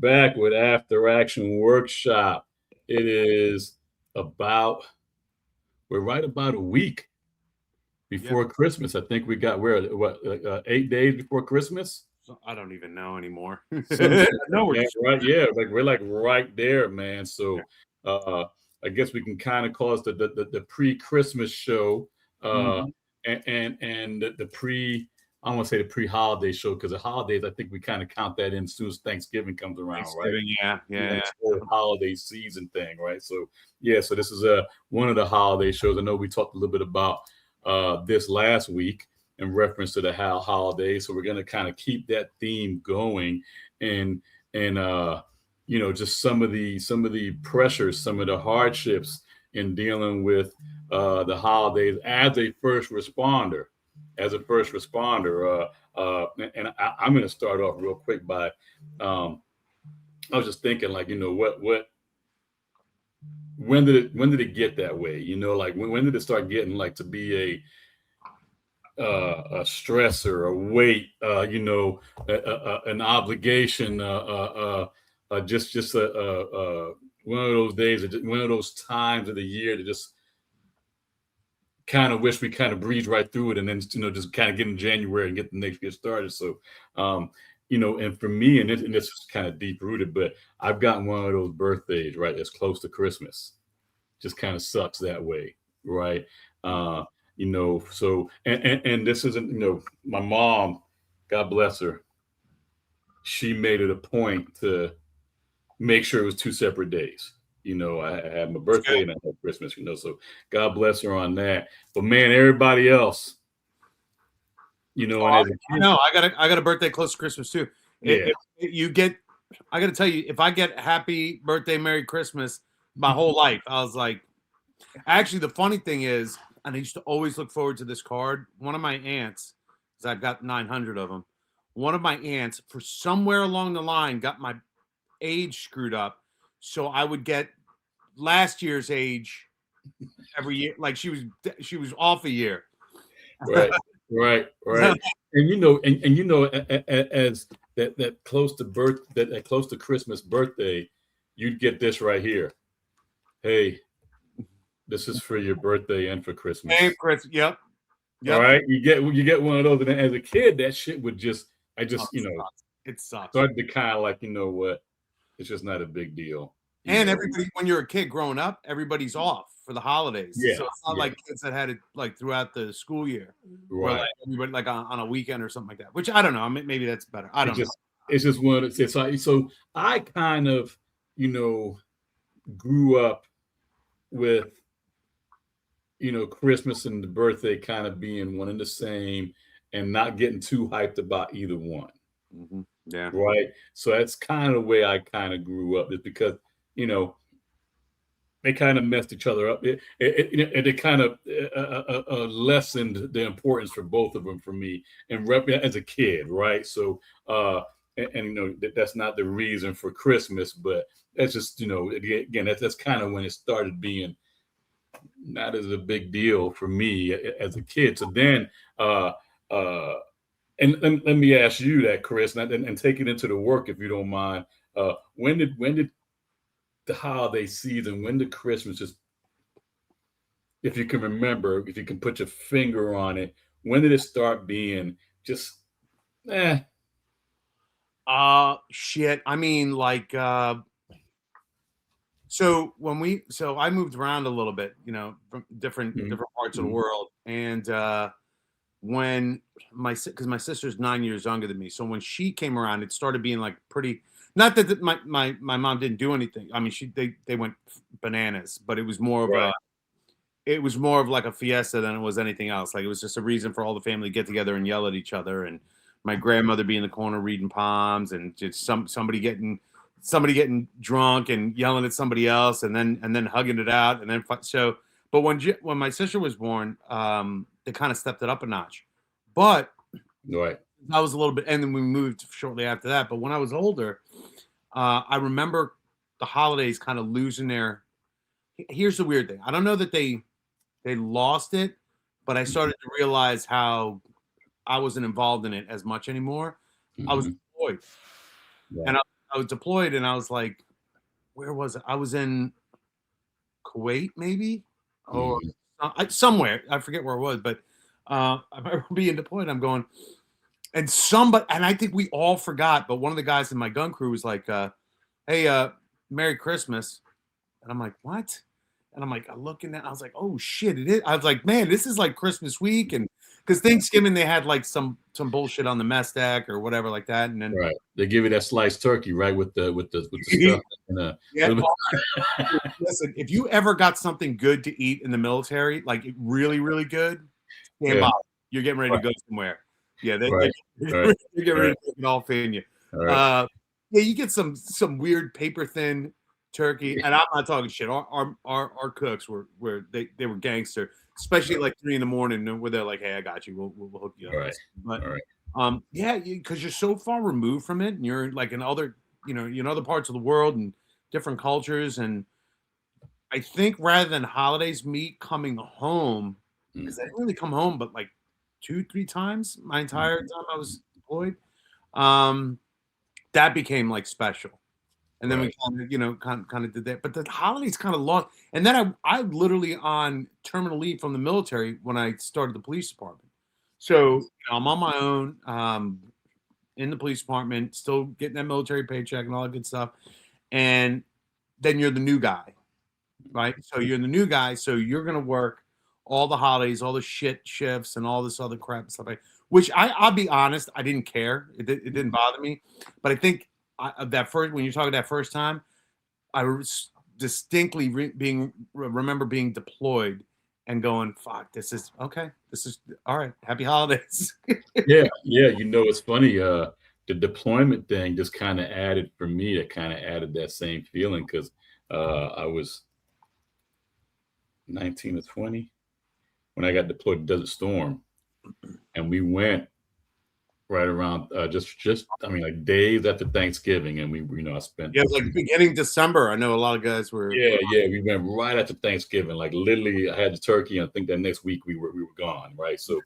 back with After Action Workshop. It is about, we're right about a week Yep. before Christmas. I think we got, we're what, 8 days before Christmas? So I don't even know anymore. Some shit like No, we're that, right? Yeah, like we're like right there, man. So uh I guess we can kind of call it the pre-Christmas show. Uh Mhm. and the pre, I don't want to say the pre-holiday show because the holidays I think we kind of count that in as soon as Thanksgiving comes around, right? Thanksgiving, yeah, You know, yeah, this yeah. whole holiday season thing, right? So yeah, so this is one of the holiday shows. I know we talked a little bit about this last week in reference to the holidays. So we're gonna kind of keep that theme going and and just some of the pressures, some of the hardships in dealing with the holidays as a first responder. As a first responder, I'm going to start off real quick by um, I was just thinking, like, what when did it get that way? Like when did it start getting like to be a stressor, a weight, an obligation, just one of those days, one of those times of the year that just kind of wish we kind of breeze right through it, and then just kind of get in January and get the next year started. So, and for me, and this is kind of deep rooted, but I've gotten one of those birthdays right that's close to Christmas. Just kind of sucks that way, right? Uh, so and this isn't, my mom, God bless her, she made it a point to make sure it was two separate days. I had my It's good. birthday and I had Christmas, so God bless her on that. But man, everybody else, Oh, and as a I kid, know. I got a birthday close to Christmas too. yeah, If you get, I got to tell you, if I get happy birthday, Merry Christmas, my whole life, I was like, actually, the funny thing is, and I used to always look forward to this card. One of my aunts, because I've got 900 of them. One of my aunts, for somewhere along the line, got my age screwed up, so I would get last year's age every year. Like she was off a year. right, right, right. And as that close to that close to Christmas birthday, you'd get this right here. Hey, this is for your birthday and for Hey, Christmas. Chris. Yep. All Yep. right, you get one of those, and then as a kid, that shit would just I Oh, just it sucks. It sucks. started to kind of like, what, it's just not a big deal, And everybody, when you're a kid growing up, everybody's off for the holidays. So Yeah, it's not yeah, like kids that had it like throughout the school year, where like right. everybody like on a weekend or something like that. Which I don't know. Maybe that's better. I It don't know. just it's just one of it's like, so I kind of you know grew up with Christmas and the birthday kind of being one and the same, and not getting too hyped about either one, Yeah. right? So that's kind of the way I kind of grew up, is because you know they kind of messed each other up. It kind of lessened the importance for both of them for me, and as a kid, right? So, and that's not the reason for Christmas, but that's just again that's kind of when it started being not as a big deal for me as a kid. So then, uh, uh, and let me ask you that, Chris, and take it into the work if you don't mind. When did the holiday season, when did Christmas just, if you can remember, if you can put your finger on it, when did it start being just, eh? Shit. I mean, like, so I moved around a little bit, from different Mhm, different parts of the mhm. world, and when because my sister's 9 years younger than me, so when she came around, it started being like pretty. Not that my mom didn't do anything. I mean, they went bananas, but Right. it was more of like a fiesta than it was anything else. Like it was just a reason for all the family to get together and yell at each other, and my grandmother be in the corner reading palms, and just somebody getting drunk and yelling at somebody else, and then hugging it out, and then so. But when my sister was born, they kind of stepped it up a notch. But Right. I was a little bit, and then we moved shortly after that. But when I was older, I remember the holidays kind of losing their. Here's the weird thing. I don't know that they lost it, but I Mhm, started to realize how I wasn't involved in it as much anymore. I was mhm. employed, and Right. I was deployed, and I was like, where was it? I was in Kuwait, maybe, or Mhm. somewhere. I forget where it was, but I remember being deployed. I'm going, and somebody, and I think we all forgot, but one of the guys in my gun crew was like, "Hey, Merry Christmas," and I'm like, "What?" And I'm like, I'm looking at, I was like, "Oh shit, it is." I was like, "Man, this is like Christmas week," and because Thanksgiving they had like some bullshit on the mess deck or whatever like that, and then Right. They give you that sliced turkey, right, with the stuff and a yeah. little Listen, if you ever got something good to eat in the military, like really, really good, stand yeah. by. You're getting ready to go somewhere. Yeah, Right. they're Right. getting ready Right. to take it off in you. All right. Yeah, you get some weird paper thin turkey, and I'm not talking shit. Our cooks were they were gangster, especially at like 3 a.m, where they're like, "Hey, I got you. We'll hook you up." All right. But All right. yeah, because you're so far removed from it, and you're like in other, in other parts of the world and different cultures, and I think rather than holidays, me coming home, because I Mhm. didn't really come home, but like 2, 3 times my entire Mhm. time I was deployed. Um, that became like special. And then we Right. kind of, kind of did that. But the holidays kind of lost. And then I literally on terminal leave from the military when I started the police department. So I'm on my own, in the police department, still getting that military paycheck and all that good stuff. And then you're the new guy, right? So you're the new guy, so you're gonna work all the holidays, all the shit shifts, and all this other crap and stuff like. Which I'll be honest, I didn't care. It didn't bother me, but I think that first when you're talking that first time, I distinctly remember being deployed and going, "Fuck, this is okay. This is all right. Happy holidays." Yeah. Yeah. It's funny. The deployment thing just kind of added for me. It kind of added that same feeling because I was 19 or 20 when I got deployed to Desert Storm, and we went right around just I mean like days after Thanksgiving, and I spent Yeah, it was like beginning December. I know a lot of guys were. yeah, we went right after Thanksgiving. Like literally, I had the turkey, and I think that next week we were gone, right? So,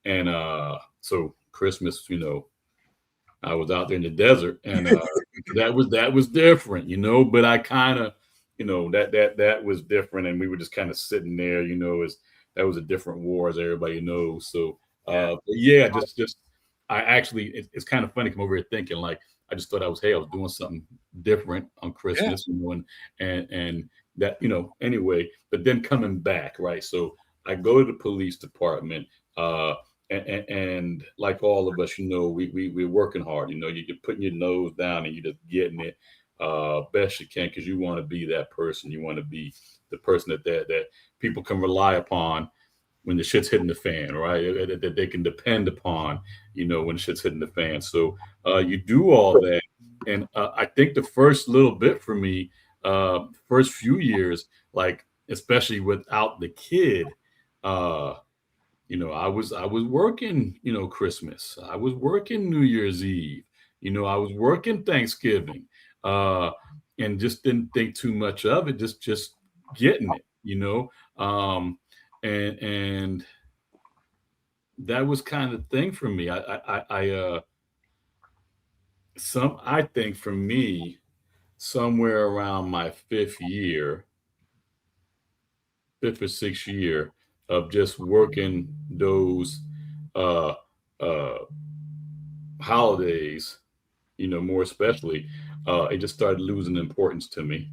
and so Christmas, I was out there in the desert, and that was different, But I kind of, that was different, and we were just kind of sitting there, as that was a different war, as everybody knows. So, Yeah. but yeah, just I actually, it's kind of funny come over here thinking like I just thought I was doing something different on Yeah. Christmas, and that anyway. But then coming back, right? So I go to the police department. And like all of us, we're working hard. You're putting your nose down and you're just getting it best you can because you want to be that person. You want to be the person that people can rely upon when the shit's hitting the fan, right? That they can depend upon, when the shit's hitting the fan. So you do all that, and I think the first little bit for me, first few years, like especially without the kid. I was working, Christmas. I was working New Year's Eve. I was working Thanksgiving. And just didn't think too much of it, just getting it. Um, and that was kind of the thing for me. I think for me, somewhere around my fifth or sixth year of just working those uh uh holidays, more especially, it just started losing importance to me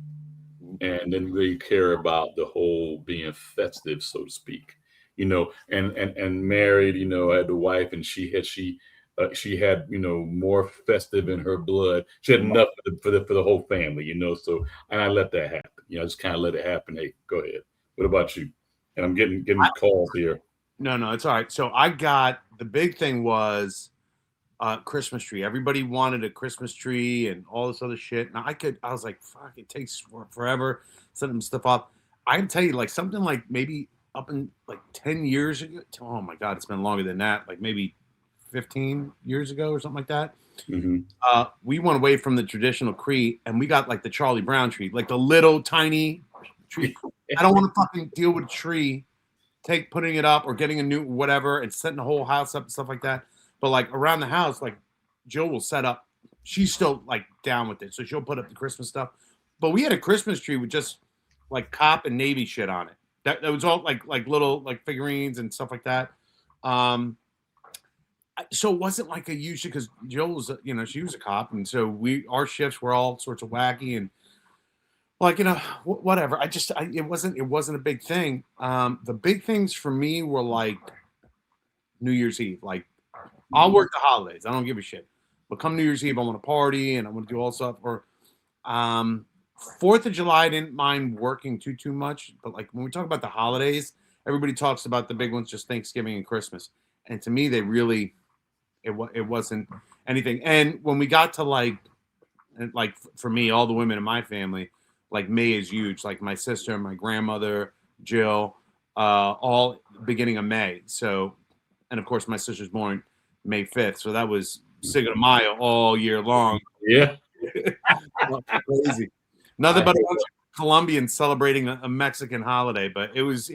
and didn't really care about the whole being festive, so to speak. And married, I had the wife and she had, more festive in her blood. She had enough for the whole family, so and I let that happen. I just kind of let it happen. Hey, go ahead. What about you? And I'm getting calls here. No, no, it's all right. So I got the big thing was Christmas tree. Everybody wanted a Christmas tree and all this other shit. And I was like, fuck, it takes forever setting stuff up. I can tell you, like something like maybe up in like 10 years ago. Oh my God, it's been longer than that. Like maybe 15 years ago or something like that. Hmm. We went away from the traditional tree and we got like the Charlie Brown tree, like the little tiny tree. I don't want to fucking deal with a tree, putting it up or getting a new whatever and setting the whole house up and stuff like that. But like around the house, like Joe will set up she's still like down with it, so she'll put up the Christmas stuff. But we had a Christmas tree with just like cop and Navy shit on it. That was all like little like figurines and stuff like that. So it wasn't like a usually because Jill was she was a cop, and so our shifts were all sorts of wacky and like whatever. It wasn't a big thing. The big things for me were like New Year's Eve. Like I'll work the holidays. I don't give a shit. But come New Year's Eve, I want to party and I want to do all stuff. Or 4th of July, I didn't mind working too much. But like when we talk about the holidays, everybody talks about the big ones, just Thanksgiving and Christmas. And to me, they really, it wasn't anything. And when we got to like for me, all the women in my family, like May is huge. Like my sister, my grandmother, Jill, all beginning of May. So, and of course, my sister's born May 5th. So that was Cinco de Mayo all year long. Yeah. Crazy. Nothing but a bunch of Colombians celebrating a Mexican holiday, but it was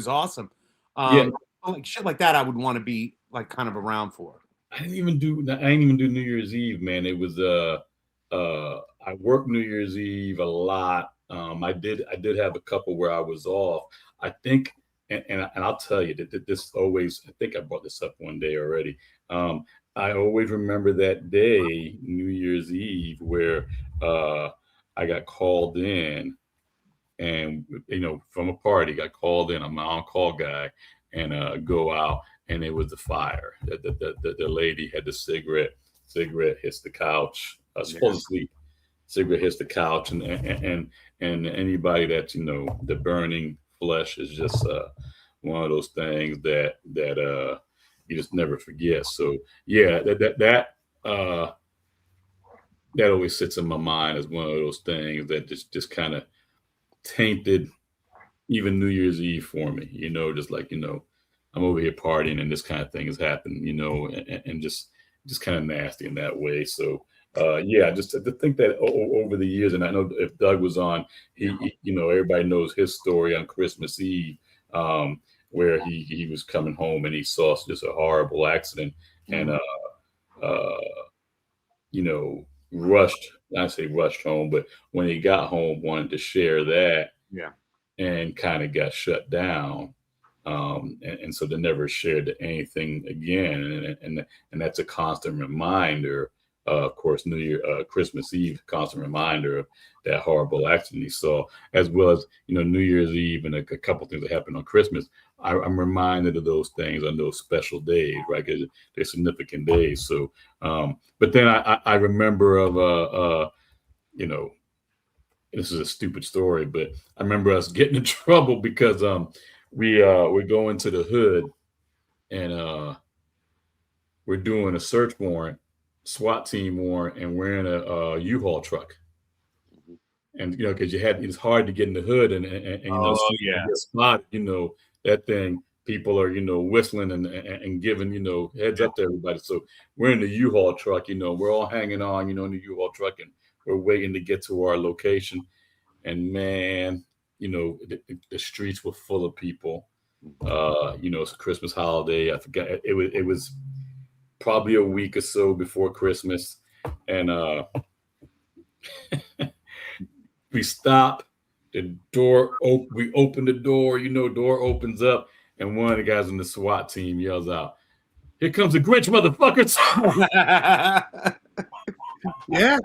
awesome. Like shit like that, I would want to be like kind of around for. I didn't even do New Year's Eve, man. It was I worked New Year's Eve a lot. I did have a couple where I was off. I think, and I'll tell you that this always. I think I brought this up one day already. I always remember that day, New Year's Eve, where I got called in, and from a party, got called in. I'm an on-call guy, and go out, and it was the fire. The lady had the cigarette hits the couch. Supposed to sleep. Cigarette hits the couch, and anybody that the burning flesh is just one of those things that you just never forget. So yeah, that always sits in my mind as one of those things that just kind of tainted even New Year's Eve for me. Just like I'm over here partying and this kind of thing has happened. And just kind of nasty in that way. So. Yeah, just to think that over the years, and I know if Doug was on, he everybody knows his story on Christmas Eve, where he was coming home and he saw just a horrible accident, and rushed. I say rushed home, but when he got home, wanted to share that, and kind of got shut down. And so they never shared anything again, and that's a constant reminder. Of course, Christmas Eve, constant reminder of that horrible accident he saw, as well as New Year's Eve and a couple things that happened on Christmas. I'm reminded of those things on those special days, right? Because they're significant days. So, but then I remember of this is a stupid story, but I remember us getting in trouble because we're going to the hood and we're doing a search warrant. SWAT team warrant, and we're in a U-Haul truck, and because it's hard to get in the hood, and get spotted, that thing. People are whistling and giving heads up to everybody. So we're in the U-Haul truck, we're all hanging on, in the U-Haul truck, and we're waiting to get to our location. And man, the streets were full of people. It's a Christmas holiday. I forgot it was probably a week or so before Christmas, and we stop. The door we open the door. Door opens up, and one of the guys in the SWAT team yells out, "Here comes the Grinch, motherfuckers!" Yeah.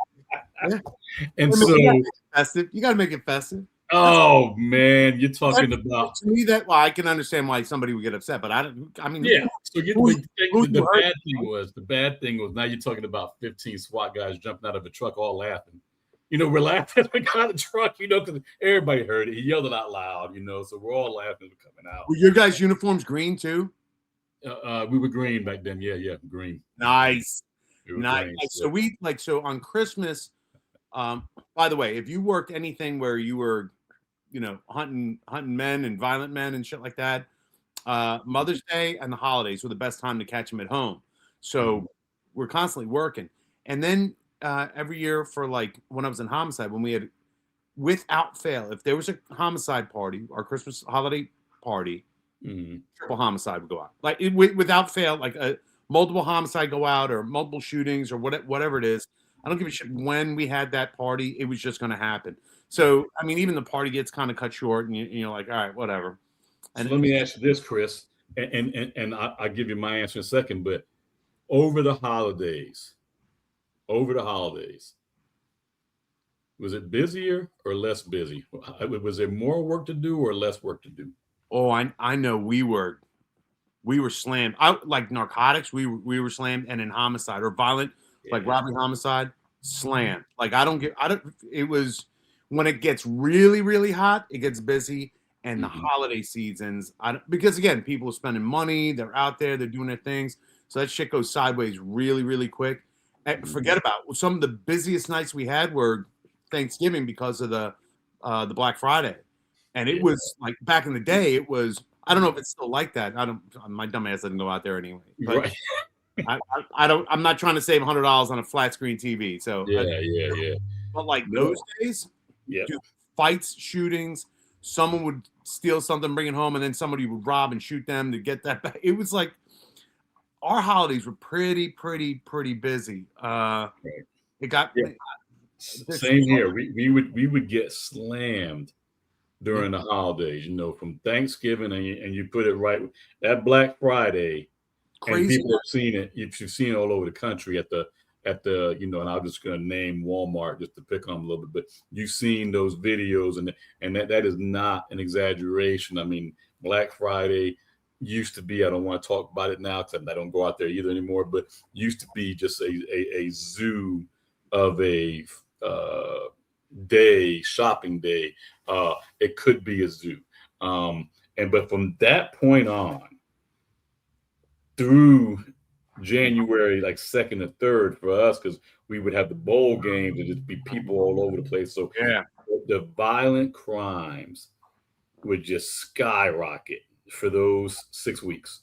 And so you got to make it festive. Oh man, you're talking about to me that. Well, I can understand why somebody would get upset, but I mean, yeah. So the bad thing was now you're talking about 15 SWAT guys jumping out of a truck, all laughing. We're laughing as we got out of the truck, because everybody heard it. He yelled it out loud, so we're all laughing as we're coming out. Were your guys' uniforms green too? We were green back then. Yeah, green. Nice. We nice. Green, So on Christmas. By the way, if you worked anything where you were hunting men and violent men and shit like that, Mother's Day and the holidays were the best time to catch them at home. So we're constantly working. And then every year for like when I was in homicide, when we had, without fail, if there was a homicide party, our Christmas holiday party, triple homicide would go out. Like without fail, like a multiple homicide go out or multiple shootings or whatever it is. I don't give a shit when we had that party. It was just going to happen. So, I mean, even the party gets kind of cut short, and you're like, all right, whatever. So And let me ask you this, Chris, and I'll give you my answer in a second. But over the holidays, over the holidays, was it busier or less busy? Was there more work to do or less work to do? oh, I know we were slammed. I like narcotics. We were slammed, and in homicide or violent, like Yeah. robbery, homicide, slammed. Like I don't. It was when it gets really really hot, it gets busy, and the Mm-hmm. holiday seasons. Because again, people are spending money. They're out there. They're doing their things. So that shit goes sideways really really quick. And forget about some of the busiest nights we had were Thanksgiving because of the Black Friday, and it Yeah. was like back in the day. It was I don't know if it's still like that. I don't. My dumb ass doesn't go out there anyway. But Right. I don't. I'm not trying to save $100 on a flat screen TV. So, Yeah. Yeah. Yeah. but like No. those days, Yeah. dude, fights, shootings. Someone would steal something, bring it home, and then somebody would rob and shoot them to get that back. It was like our holidays were pretty busy. Right. It got Yeah. Same here. We would get slammed yeah, during the holidays. From Thanksgiving, and you put it right that Black Friday, and crazy. people have seen it. You've seen it all over the country at the. And I'm just going to name Walmart just to pick on them a little bit, but you've seen those videos, and that is not an exaggeration. I mean, Black Friday used to be. I don't want to talk about it now because I don't go out there either anymore. But used to be just a zoo of a shopping day. It could be a zoo. But from that point on through January, like second and third for us, because we would have the bowl games and just be people all over the place. So Yeah, the violent crimes would just skyrocket for those 6 weeks.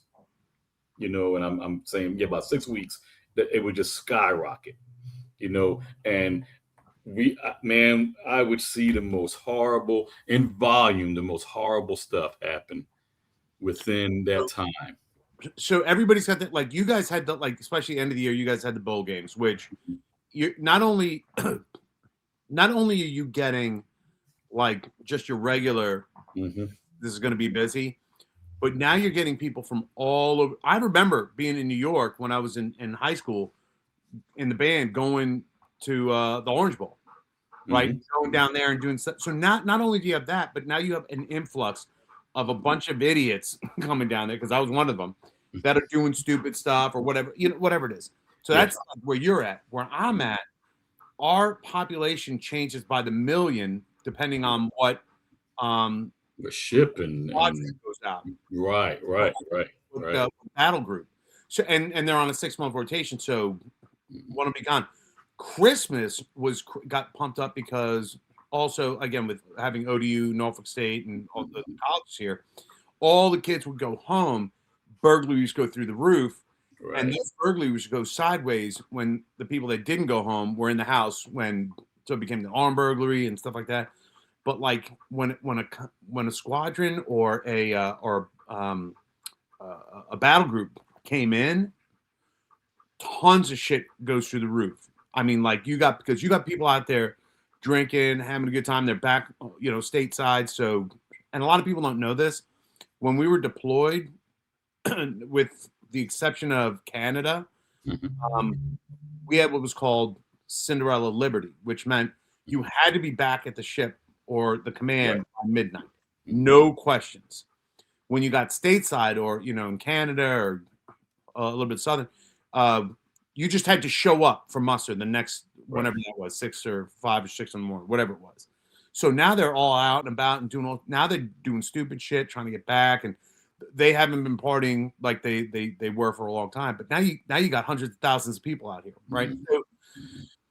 And I'm saying, yeah, about 6 weeks that it would just skyrocket. And man, I would see the most horrible in volume, the most horrible stuff happen within that time. so everybody's got that. Like you guys had the like, especially end of the year, you guys had the bowl games, which you not only not only are you getting like just your regular, Hmm. this is going to be busy, but now you're getting people from all over. I remember being in New York when I was in high school in the band going to the Orange Bowl, right? Hmm. Going down there and doing stuff. So not only do you have that, but now you have an influx of a bunch of idiots coming down there because I was one of them that are doing stupid stuff or whatever, whatever it is. So Yeah, that's where you're at. Where I'm at, our population changes by the million depending on what the ship and squadron goes out. right. The battle group. So and they're on a 6-month rotation. So one will be gone. Christmas got pumped up because also again with having ODU, Norfolk State, and all the colleges here, all the kids would go home. Burglaries go through the roof, and Right. those burglaries go sideways when the people that didn't go home were in the house. So it became the armed burglary and stuff like that. But like when a squadron or a battle group came in, tons of shit goes through the roof. I mean, like because you got people out there drinking, having a good time. They're back, stateside. So, and a lot of people don't know this. When we were deployed, with the exception of Canada, Hmm. um, we had what was called Cinderella Liberty, which meant you had to be back at the ship or the Right. command by midnight. Hmm. No questions. When you got stateside or, in Canada or a little bit southern, uh, you just had to show up for muster the next, Right. whenever that was, 6 or 5 or 6 in the morning, whatever it was. So now they're all out and about and now they're doing stupid shit, trying to get back. And they haven't been partying like they were for a long time. But now you got hundreds of thousands of people out here, right? Hmm. So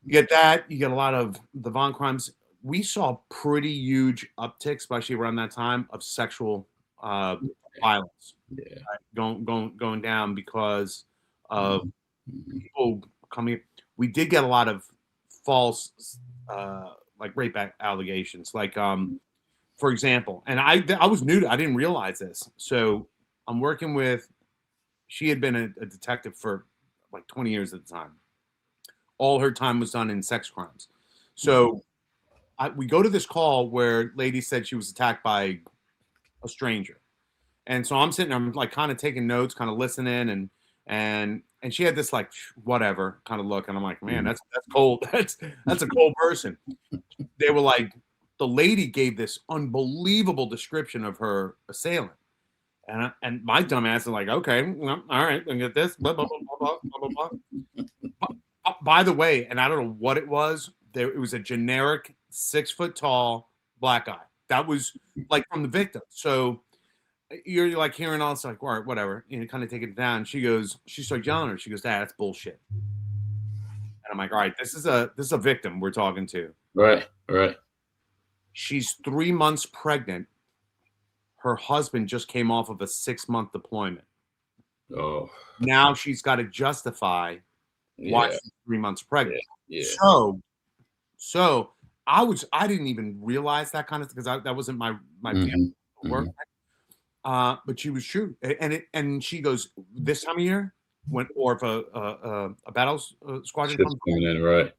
you get that. You get a lot of the violent crimes. We saw pretty huge uptick, especially around that time, of sexual violence Yeah. going down because of Hmm. Hmm. people coming. We did get a lot of false, like rape allegations. Like, for example, and I was new to, I didn't realize this. So I'm working with. She had been a detective for like 20 years at the time. all her time was done in sex crimes. So we go to this call where lady said she was attacked by a stranger. And so I'm sitting there, I'm like kind of taking notes, kind of listening, and she had this like whatever kind of look, and I'm like, man, that's cold. That's a cold person. They were like, the lady gave this unbelievable description of her assailant, and my dumb ass is like, okay, well, all right, I get this, blah blah blah blah blah blah blah. By the way, and I don't know what it was. It was a generic 6 foot tall black guy. That was like from the victim. So you're like hearing all this, like, all right, whatever, and you kind of take it down. She starts yelling at her. She goes, "Dad, that's bullshit." And I'm like, all right, this is a victim we're talking to. Right. She's 3 months pregnant. Her husband just came off of a 6-month deployment. Oh. Now she's got to justify why she's 3 months pregnant. Yeah. So I didn't even realize that kind of, because that wasn't my work. But she was true, and she goes, this time of year, or if a battle squadron comes in, right,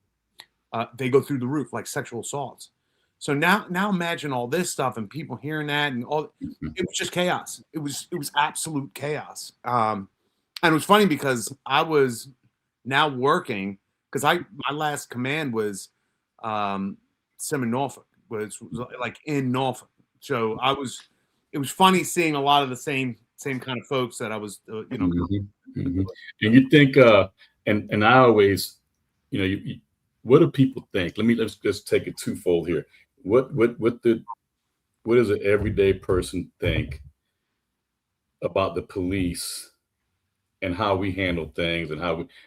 they go through the roof, like sexual assaults. So now imagine all this stuff and people hearing that, and all it was just chaos. It was absolute chaos. And it was funny because I was now working, because my last command was Sim Norfolk, was like in Norfolk. So it was funny seeing a lot of the same kind of folks that I was, And you think, and I always, what do people think? Let's take it twofold here. What does an everyday person think about the police and how we handle things,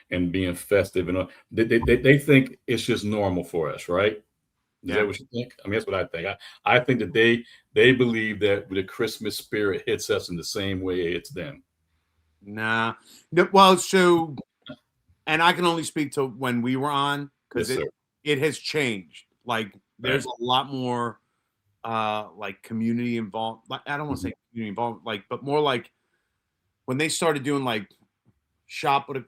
and being festive, and all? They think it's just normal for us, right? Is that what you think? I mean, that's what I think. I think that they believe that the Christmas spirit hits us in the same way it hits them. Nah. No, well, so, and I can only speak to when we were on, because it has changed. Like, there's a lot more like community involved. Like, I don't want to say community involved, like, but more like when they started doing like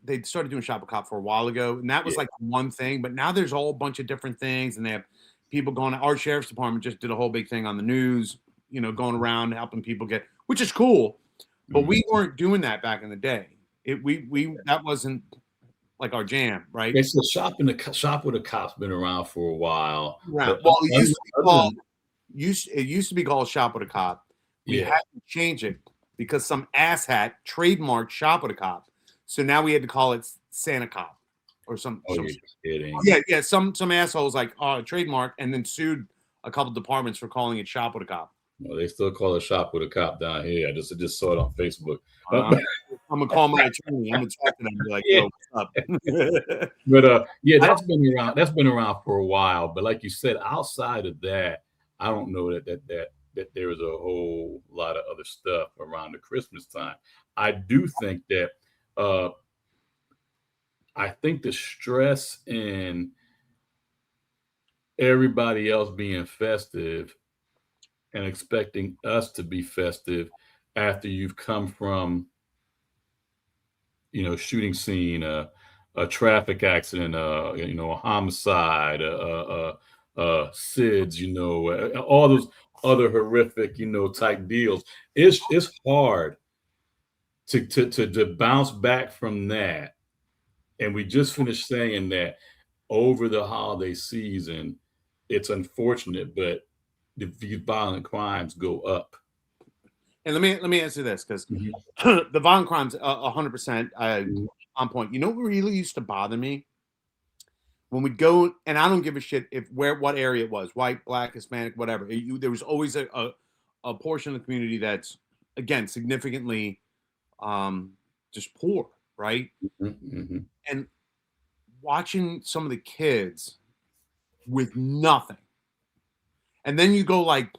they started doing Shop with Cop for a while ago, and that was like one thing. But now there's a whole bunch of different things, and they have people going. Our sheriff's department just did a whole big thing on the news, going around helping people get, which is cool. But we weren't doing that back in the day. We that wasn't like our jam, right? It's the Shop with a Cop's been around for a while. Right. Well, it used to be called Shop with a Cop. We had to change it because some asshat trademarked Shop with a Cop. So now we had to call it Santa Cop or some. Oh, you're kidding. Yeah. Some assholes like trademark, and then sued a couple departments for calling it Shop with a Cop. Well, they still call it Shop with a Cop down here. I just saw it on Facebook. I'm gonna call my attorney. I'm gonna talk to them and be like, "Yo, what's up?" But that's been around. That's been around for a while. But like you said, outside of that, I don't know that there is a whole lot of other stuff around the Christmas time. I do think that I think the stress in everybody else being festive and expecting us to be festive after you've come from, shooting scene, a traffic accident, a homicide, SIDS, all those other horrific, type deals. It's hard to bounce back from that. And we just finished saying that over the holiday season, it's unfortunate, but these violent crimes go up. And let me answer this, because the violent crimes 100% on point. You know what really used to bother me? When we go, and I don't give a shit what area it was, white, black, Hispanic, whatever. There was always a portion of the community that's, again, significantly just poor, right? And watching some of the kids with nothing, and then you go like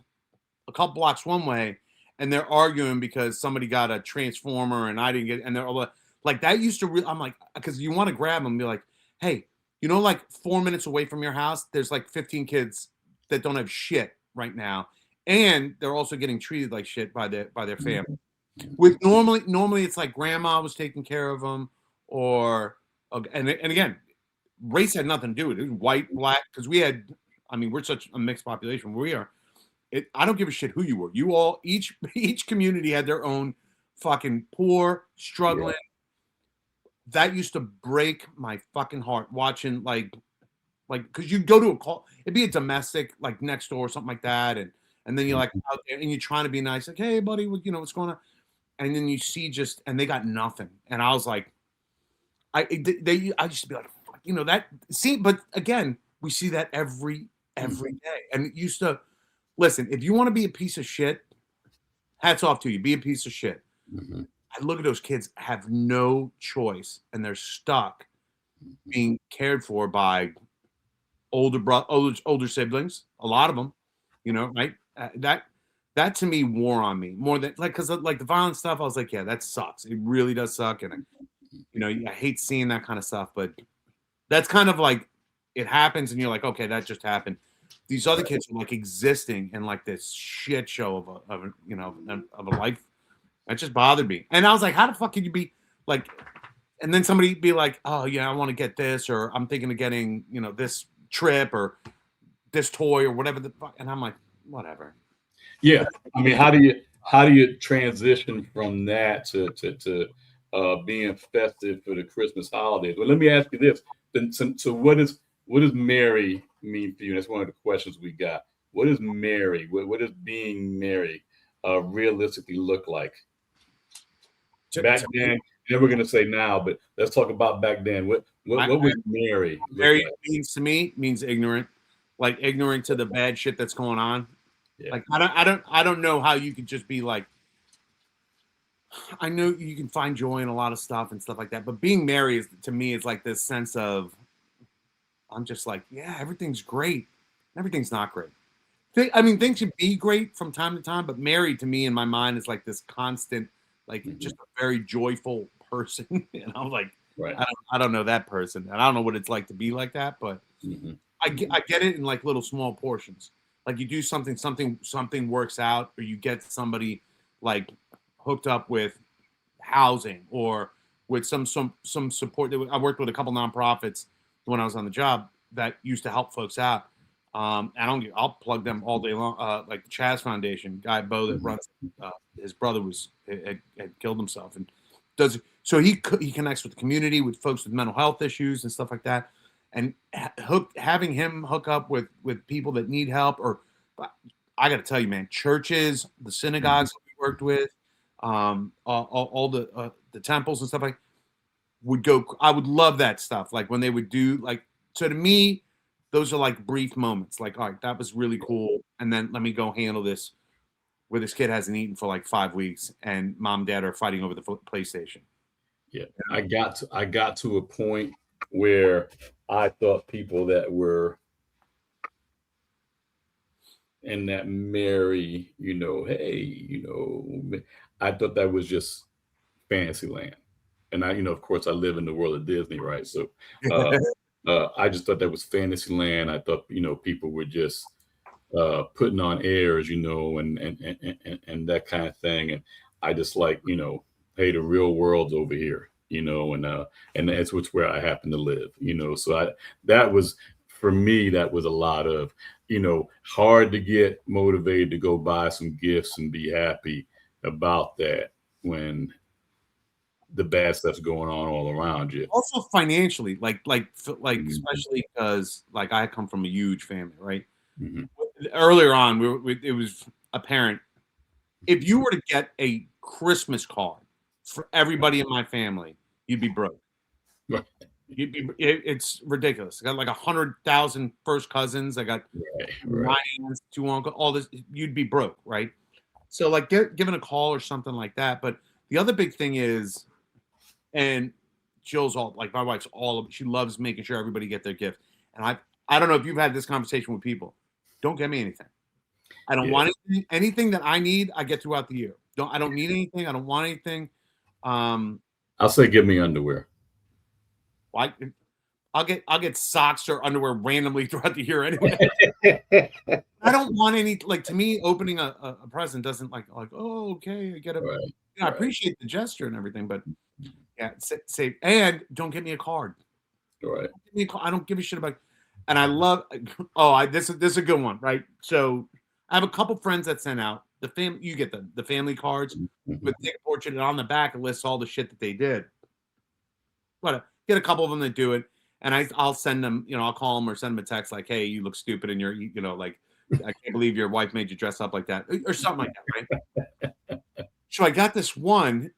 a couple blocks one way, and they're arguing because somebody got a transformer and I didn't get, and they're all like, that used to I'm like, because you want to grab them and be like, hey, like 4 minutes away from your house, there's like 15 kids that don't have shit right now, and they're also getting treated like shit by their family. With normally it's like grandma was taking care of them, or and again, race had nothing to do with it. It was white, black, because we're such a mixed population. We are. I don't give a shit who you were. You all, each community had their own fucking poor, struggling. That used to break my fucking heart watching like because you go to a call, it'd be a domestic like next door or something like that, and then you're like out there and you're trying to be nice, like, hey buddy, what's going on, and then you see and they got nothing, and I was like, I used to be like, that. See, but again, we see that every day, and it used to. Listen, if you want to be a piece of shit, hats off to you. Be a piece of shit. Mm-hmm. I look at those kids have no choice, and they're stuck being cared for by older siblings. A lot of them, right? That to me wore on me more than because like the violent stuff. I was like, yeah, that sucks. It really does suck, and I hate seeing that kind of stuff. But that's kind of like it happens, and you're like, okay, that just happened. These other kids are like existing in like this shit show of a life. That just bothered me. And I was like, how the fuck could you be like, and then somebody be like, oh yeah, I want to get this, or I'm thinking of getting, this trip or this toy or whatever the fuck. And I'm like, whatever. Yeah. I mean, how do you transition from that to being festive for the Christmas holidays? Well, let me ask you this. So what does merry mean for you? That's one of the questions we got. What is merry? What does being merry realistically look like? Back then, we're going to say now, but let's talk about back then. What was merry? Merry means to me means ignorant, like ignorant to the bad shit that's going on. Yeah. Like I don't know how you could just be like. I know you can find joy in a lot of stuff and stuff like that, but being merry to me is like this sense of. I'm just like, yeah, everything's great. Everything's not great. Things can be great from time to time, but merry to me in my mind is like this constant, like just a very joyful person. And I'm like, right. I don't know that person, and I don't know what it's like to be like that, but I get it in like little small portions. Like you do something works out, or you get somebody like hooked up with housing or with some support. I worked with a couple nonprofits when I was on the job that used to help folks out. I'll plug them all day long. Like the Chaz Foundation, guy Bo that runs, his brother had killed himself, and so he connects with the community, with folks with mental health issues and stuff like that, and having him hook up with people that need help. Or I got to tell you, man, churches, the synagogues that we worked with, all the temples and stuff like. I would love that stuff. Like when they would do so to me, those are like brief moments. Like, all right, that was really cool. And then let me go handle this where this kid hasn't eaten for like 5 weeks and mom and dad are fighting over the PlayStation. Yeah. I got to a point where I thought people that were in that merry, hey, I thought that was just fantasy land. And I, of course, I live in the world of Disney, right? So I just thought that was fantasy land. I thought, people were just putting on airs, and that kind of thing. And I just like, hey, the real world's over here, and that's where I happen to live, So that was, for me, that was a lot of, hard to get motivated to go buy some gifts and be happy about that when the bad stuff's going on all around you. Also financially, like especially because like I come from a huge family, right? Earlier on, it was apparent if you were to get a Christmas card for everybody in my family, you'd be broke. Right. It's ridiculous. I got like 100,000 first cousins. I got right. 2 uncles. All this, you'd be broke, right? So like giving a call or something like that. But the other big thing is. And Jill's all like my wife's she loves making sure everybody get their gift. And I don't know if you've had this conversation with people. Don't get me anything. I don't want anything that I need. I get throughout the year. I don't need anything. I don't want anything. I'll say give me underwear. I'll get socks or underwear randomly throughout the year anyway. I don't want any, like, to me, opening a present doesn't like oh, okay, I get it. Right. I appreciate the gesture and everything, but yeah, say and don't get me a card. Right. I don't give a shit about. And I love. Oh, this is a good one, right? So I have a couple friends that sent out the family. You get the family cards with Mhm. take a portrait, and on the back it lists all the shit that they did. But get a couple of them that do it, and I'll send them. I'll call them or send them a text like, "Hey, you look stupid, and like, I can't believe your wife made you dress up like that," or something like that, right? So I got this one.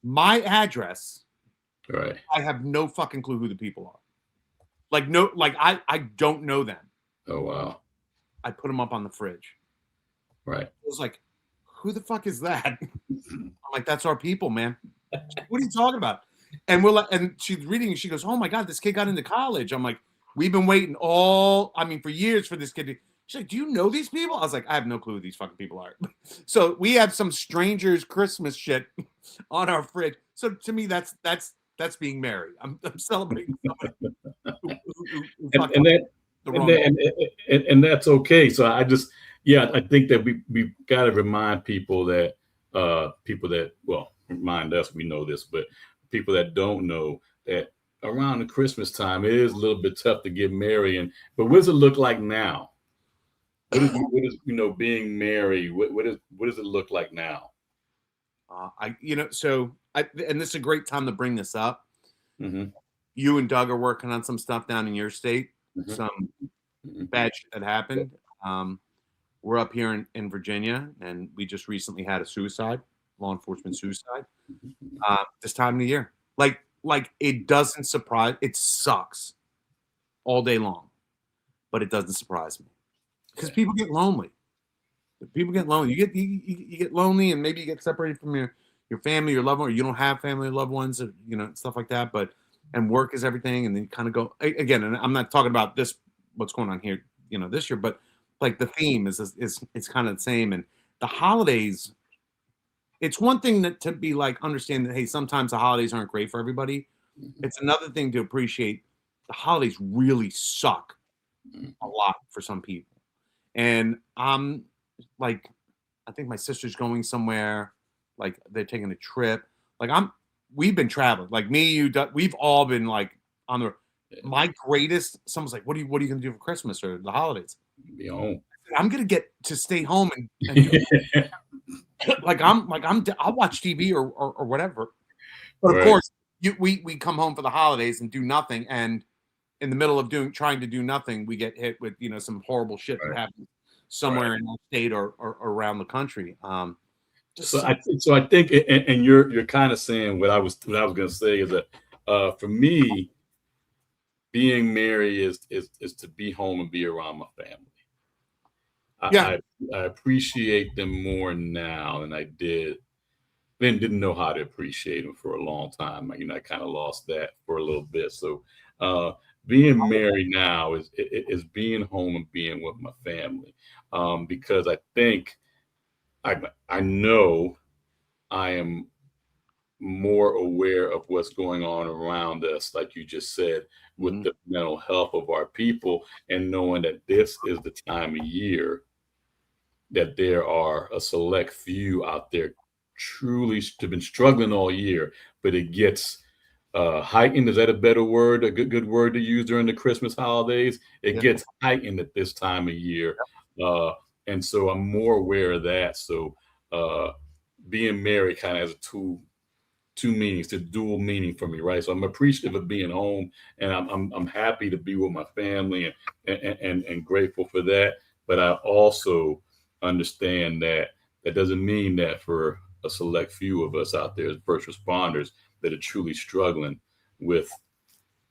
My address. Right. I have no fucking clue who the people are. Like no, like I don't know them. Oh wow. I put them up on the fridge. Right. I was like, who the fuck is that? I'm like, that's our people, man. She's like, what are you talking about? And we're like, and she's reading and she goes, oh my God, this kid got into college. I'm like, we've been waiting for years for this kid to. She's like, do you know these people? I was like, I have no clue who these fucking people are. So we have some strangers Christmas shit on our fridge. So to me, that's being merry. I'm celebrating somebody who And fucked and up that the and, wrong. that, and that's okay. So I think that we got to remind people that well, remind us, we know this, but people that don't know that around the Christmas time it is a little bit tough to get married. But what does it look like now? What is being married? What does it look like now? And this is a great time to bring this up. Hmm. You and Doug are working on some stuff down in your state, Hmm. some Hmm. bad shit that happened. We're up here in Virginia, and we just recently had a suicide, law enforcement suicide, this time of the year. Like it doesn't surprise. It sucks all day long, but it doesn't surprise me because Yeah. people get lonely. People get lonely. You get lonely, and maybe you get separated from your family, your loved one, or you don't have family or loved ones, or stuff like that. But and work is everything, and then you kind of go again. And I'm not talking about this what's going on here, this year, but like the theme is it's kind of the same. And the holidays, it's one thing that to be like understand that hey, sometimes the holidays aren't great for everybody. Mhm. It's another thing to appreciate the holidays really suck a Mhm. lot for some people. And I'm like, I think my sister's going somewhere. Like they're taking a trip. Like we've been traveling. Like me, we've all been like on the. Yeah. My greatest. Someone's like, what are you gonna do for Christmas or the holidays? Be home. I'm gonna get to stay home and do I'll watch TV or whatever. But of Right. course, we come home for the holidays and do nothing. And in the middle of trying to do nothing, we get hit with some horrible shit that Right. happens Right. somewhere in our state or around the country. Just so, So I think, and you're kind of saying what I was going to say is that for me, being married is to be home and be around my family. yeah, I appreciate them more now than I did. Then didn't know how to appreciate them for a long time. I kind of lost that for a little bit. So uh, being married now is being home and being with my family, because I think I know I am more aware of what's going on around us, like you just said, with mhm, the mental health of our people, and knowing that this is the time of year that there are a select few out there truly have been struggling all year, but it gets heightened. Is that a better word? A good word to use during the Christmas holidays? It yeah, gets heightened at this time of year, uh, and so I'm more aware of that. So uh, being married kind of has two meanings, to dual meaning for me, right? So I'm appreciative of being home, and I'm happy to be with my family, and grateful for that. But I also understand that that doesn't mean that for a select few of us out there as first responders that are truly struggling with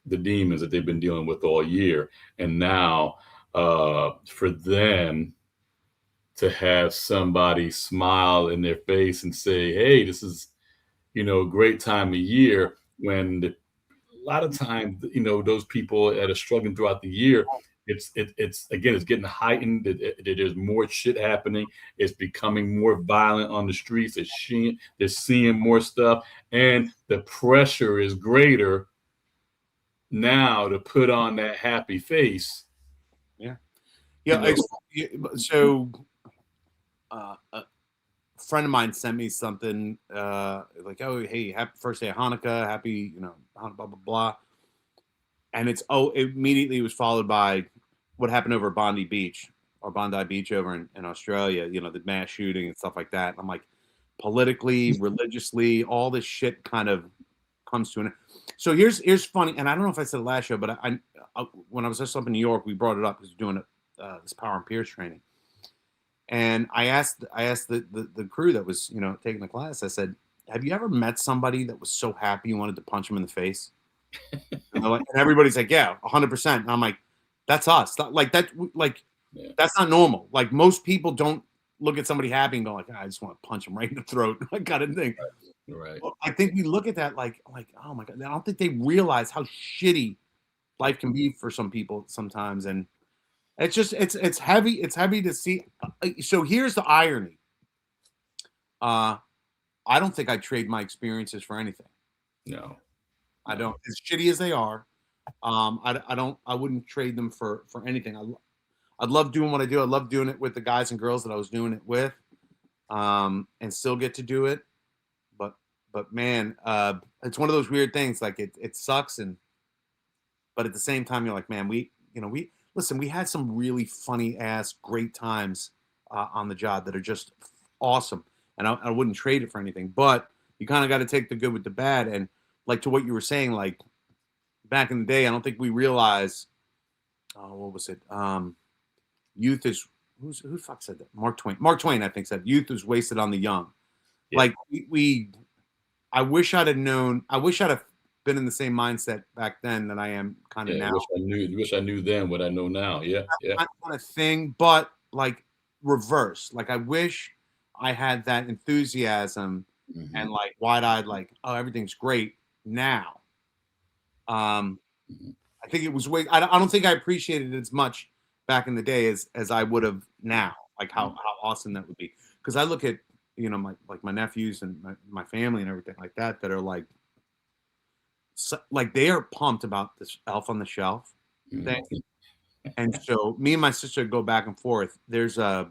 the demons that they've been dealing with all year, and now for them to have somebody smile in their face and say, "Hey, this is a great time of year," when a lot of times, those people that are struggling throughout the year, it's again, it's getting heightened. There's more shit happening. It's becoming more violent on the streets. They're seeing more stuff, and the pressure is greater now to put on that happy face. yeah, You yeah. know, So a friend of mine sent me something like, oh hey, happy first day of Hanukkah, happy blah blah blah. and it immediately was followed by what happened over Bondi Beach or Bondi Beach over in Australia, the mass shooting and stuff like that. And I'm like, politically, religiously, all this shit kind of comes to an end. So here's funny, and I don't know if I said it last show, but I when I was just up in New York, we brought it up because we're doing this Power and Peers training, and I asked the crew that was taking the class. I said, "Have you ever met somebody that was so happy you wanted to punch him in the face?" And everybody's like, "Yeah, 100%." And I'm like, "That's us. Like that. Like Yeah. that's not normal. Like most people don't look at somebody happy and go like, I just want to punch him right in the throat, that kind of thing." Right. Well, I think we look at that like, oh my God. I don't think they realize how shitty life can be for some people sometimes. And it's just, it's heavy. It's heavy to see. So here's the irony. I don't think I trade my experiences for anything. No. I don't, as shitty as they are. I wouldn't trade them for anything. I'd love doing what I do. I love doing it with the guys and girls that I was doing it with, and still get to do it. But man, it's one of those weird things. Like it sucks, but at the same time, you're like, man, we listen. We had some really funny ass, great times on the job that are just awesome, and I wouldn't trade it for anything. But you kind of got to take the good with the bad, and like to what you were saying, like back in the day, I don't think we realized. What was it? Youth is who the fuck said that? Mark Twain. Mark Twain, I think, said youth is wasted on the young. Yeah. Like we I wish I'd have known. I wish I'd have been in the same mindset back then that I am kind of now. Wish I knew then what I know now. Yeah, yeah. That kind of thing, but like reverse. Like I wish I had that enthusiasm and like wide-eyed, like, oh, everything's great now. I think it was way. I don't think I appreciated it as much back in the day as I would have now. Like how awesome that would be. Because I look at my nephews and my family and everything like that are like they are pumped about this Elf on the Shelf thing. And so me and my sister go back and forth. There's I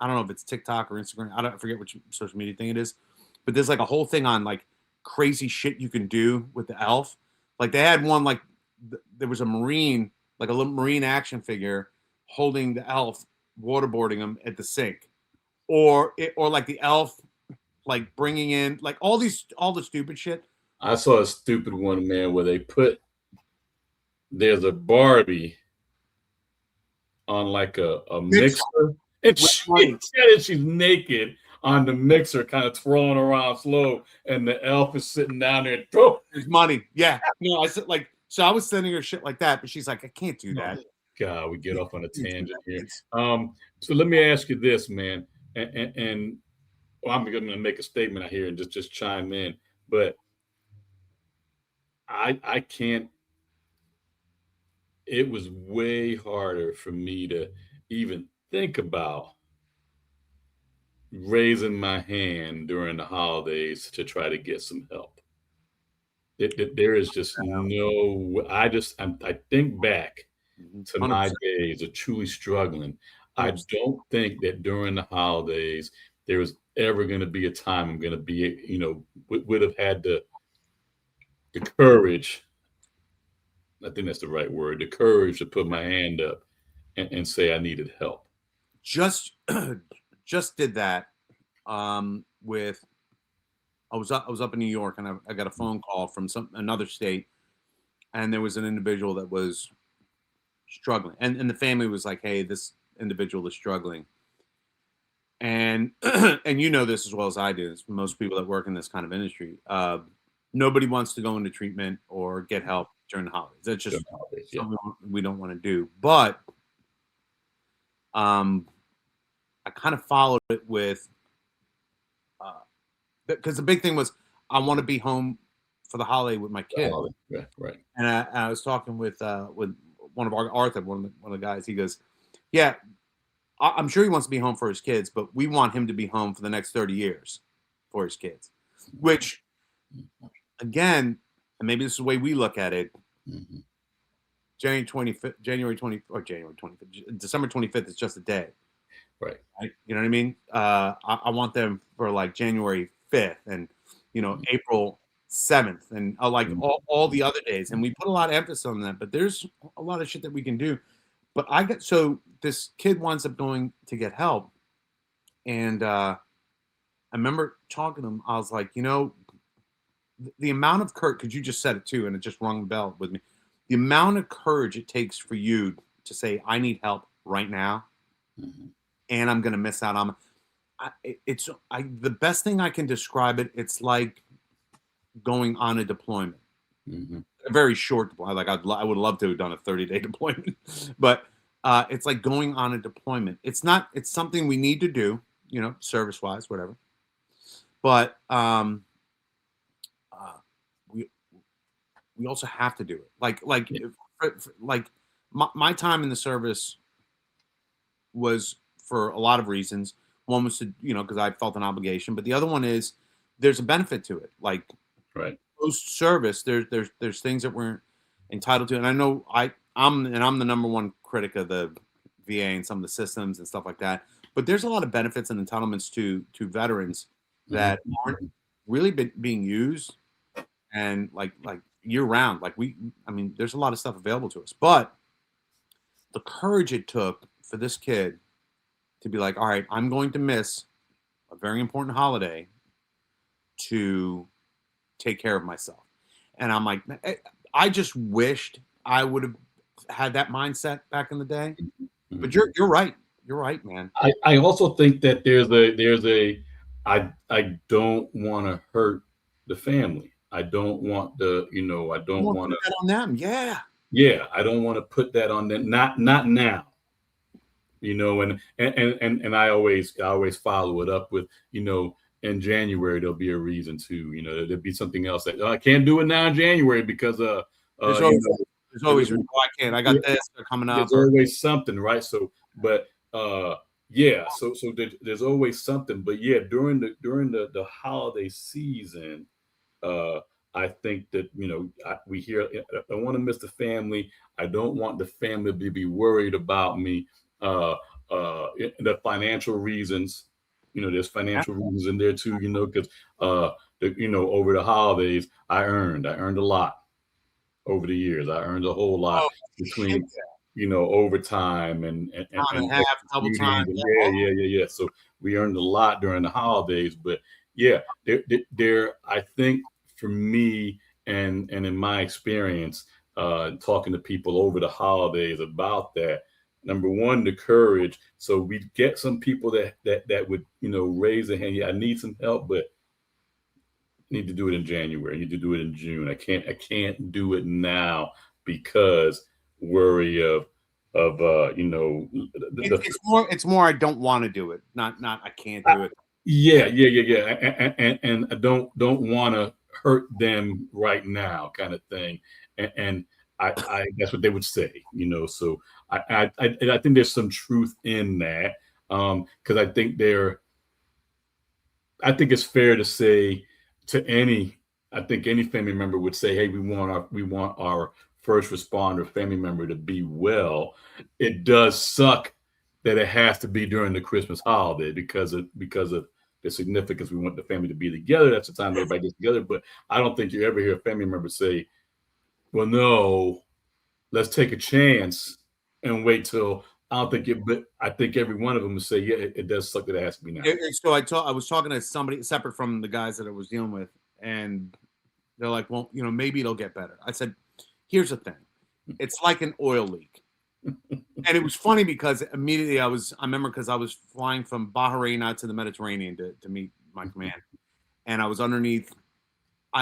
don't know if it's TikTok or Instagram. I forget which social media thing it is, but there's like a whole thing on like crazy shit you can do with the elf. Like they had one like there was a Marine, like a little Marine action figure holding the elf, waterboarding him at the sink. Or like the elf, like bringing in like all the stupid shit. I saw a stupid one, man, where there's a Barbie on like a mixer, and she's naked on the mixer, kind of twirling around slow, and the elf is sitting down there. There's money, yeah. No, I said like so. I was sending her shit like that, but she's like, I can't do that. God, we get off on a tangent here. So let me ask you this, man, and I'm going to make a statement out here and just chime in, but I can't. It was way harder for me to even think about raising my hand during the holidays to try to get some help. There is just no. I think back to 100%. my days of truly struggling. I don't think that during the holidays there was ever going to be a time I'm going to be, would have had the courage. I think that's the right word. The courage to put my hand up and say I needed help. Just did that with. I was up in New York and I got a phone call from another state, and there was an individual that was struggling, and the family was like, hey, this individual is struggling, and and you know this as well as I do. It's most people that work in this kind of industry, nobody wants to go into treatment or get help during the holidays. That's just something we don't want to do. But I kind of followed it with because the big thing was I want to be home for the holiday with my kid. Right. And I was talking with one of Arthur, one of the guys. He goes, yeah, I'm sure he wants to be home for his kids, but we want him to be home for the next 30 years for his kids. Which, again, and maybe this is the way we look at it. January 25th, December 25th is just a day. Right. You know what I mean? I want them for like January 5th and, April 7th, and like all the other days. And we put a lot of emphasis on that, but there's a lot of shit that we can do. But so this kid winds up going to get help. And I remember talking to him. I was like, the amount of courage, because you just said it too, and it just rung the bell with me. The amount of courage it takes for you to say, I need help right now, and I'm going to miss out on the best thing I can describe it. It's like going on a deployment, a very short deployment. Like I would love to have done a 30-day deployment, but it's like going on a deployment. It's something we need to do, service wise, whatever. But we also have to do it. Like my time in the service was for a lot of reasons. One was to, because I felt an obligation, but the other one is there's a benefit to it. Like post service, there's things that we're entitled to. And I know I'm the number one critic of the VA and some of the systems and stuff like that. But there's a lot of benefits and entitlements to veterans that aren't really being used, and like year round. There's a lot of stuff available to us, but the courage it took for this kid to be like, all right, I'm going to miss a very important holiday to take care of myself. And I'm like, I just wished I would have had that mindset back in the day. But you're right. You're right, man. I also think that I don't want to hurt the family. I don't want I don't want to put that on them. Yeah. Yeah, I don't want to put that on them. Not now. And I always follow it up with, in January there'll be a reason to, there'll be something else that I can't do it now in January because there's always I can't. I got this coming up. There's always something, right? So, but yeah, so there's always something. But yeah, during the holiday season, I think that we hear I want to miss the family. I don't want the family to be worried about me. The financial reasons, there's financial reasons in there too. Because over the holidays, I earned a lot over the years. I earned a whole lot between overtime and half, double time. Yeah. So we earned a lot during the holidays, but yeah, there I think for me and in my experience, talking to people over the holidays about that, number one, the courage. So we get some people that would raise their hand. Yeah, I need some help, but I need to do it in January. I need to do it in June. I can't do it now because worry of it's more I don't want to do it, not I can't do it. Yeah, and I don't want to hurt them right now, kind of thing. And I that's what they would say, So I think there's some truth in that, because I think it's fair to say to any family member would say, hey, we want our first responder family member to be well. It does suck that it has to be during the Christmas holiday because of the significance. We want the family to be together. That's the time everybody gets together. But I don't think you ever hear a family member say, well, no, let's take a chance and wait till. I don't think it, but I think every one of them would say, yeah, it does suck that it has to be now. So I was talking to somebody separate from the guys that I was dealing with, and they're like, well, maybe it'll get better. I said, here's the thing. It's like an oil leak. And it was funny because immediately I remember because I was flying from Bahrain out to the Mediterranean to meet my command. And I was underneath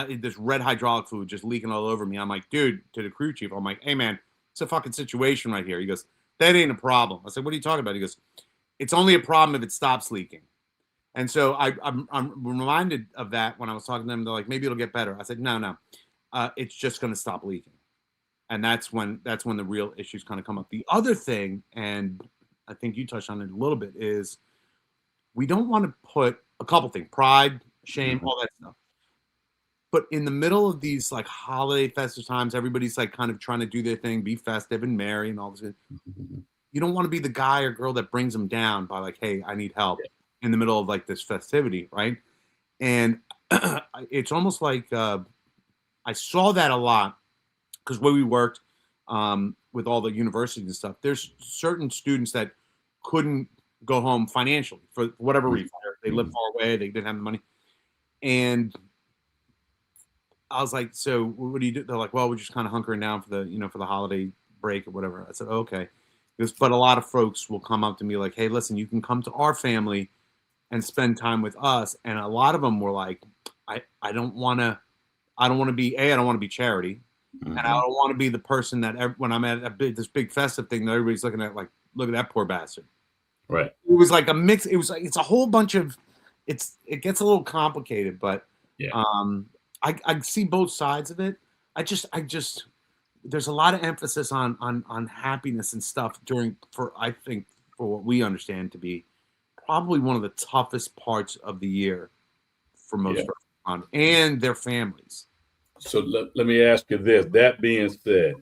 this red hydraulic fluid just leaking all over me. I'm like, dude, to the crew chief, I'm like, hey, man, it's a fucking situation right here. He goes, that ain't a problem. I said, what are you talking about? He goes, it's only a problem if it stops leaking. And so I'm reminded of that when I was talking to them. They're like, maybe it'll get better. I said, no. It's just going to stop leaking. And that's when the real issues kind of come up. The other thing, and I think you touched on it a little bit, is we don't want to put a couple things, pride, shame, all that stuff. But in the middle of these like holiday festive times, everybody's like kind of trying to do their thing, be festive and merry and all this. You don't want to be the guy or girl that brings them down by like, hey, I need help in the middle of like this festivity, right? And it's almost like I saw that a lot because where we worked with all the universities and stuff, there's certain students that couldn't go home financially for whatever reason. They lived far away, they didn't have the money. And I was like, so what do you do? They're like, well, we're just kind of hunkering down for the holiday break or whatever. I said, oh, okay. But a lot of folks will come up to me like, hey, listen, you can come to our family and spend time with us. And a lot of them were like, I don't want to be, I don't want to be charity. And I don't want to be the person that when I'm at this big festive thing that everybody's looking at, like, look at that poor bastard. Right. It was like a mix. It was like, it's a whole bunch of, it gets a little complicated, but Yeah. I see both sides of it. I just there's a lot of emphasis on happiness and stuff I think for what we understand to be probably one of the toughest parts of the year for most first responders and their families. So let me ask you this. That being said,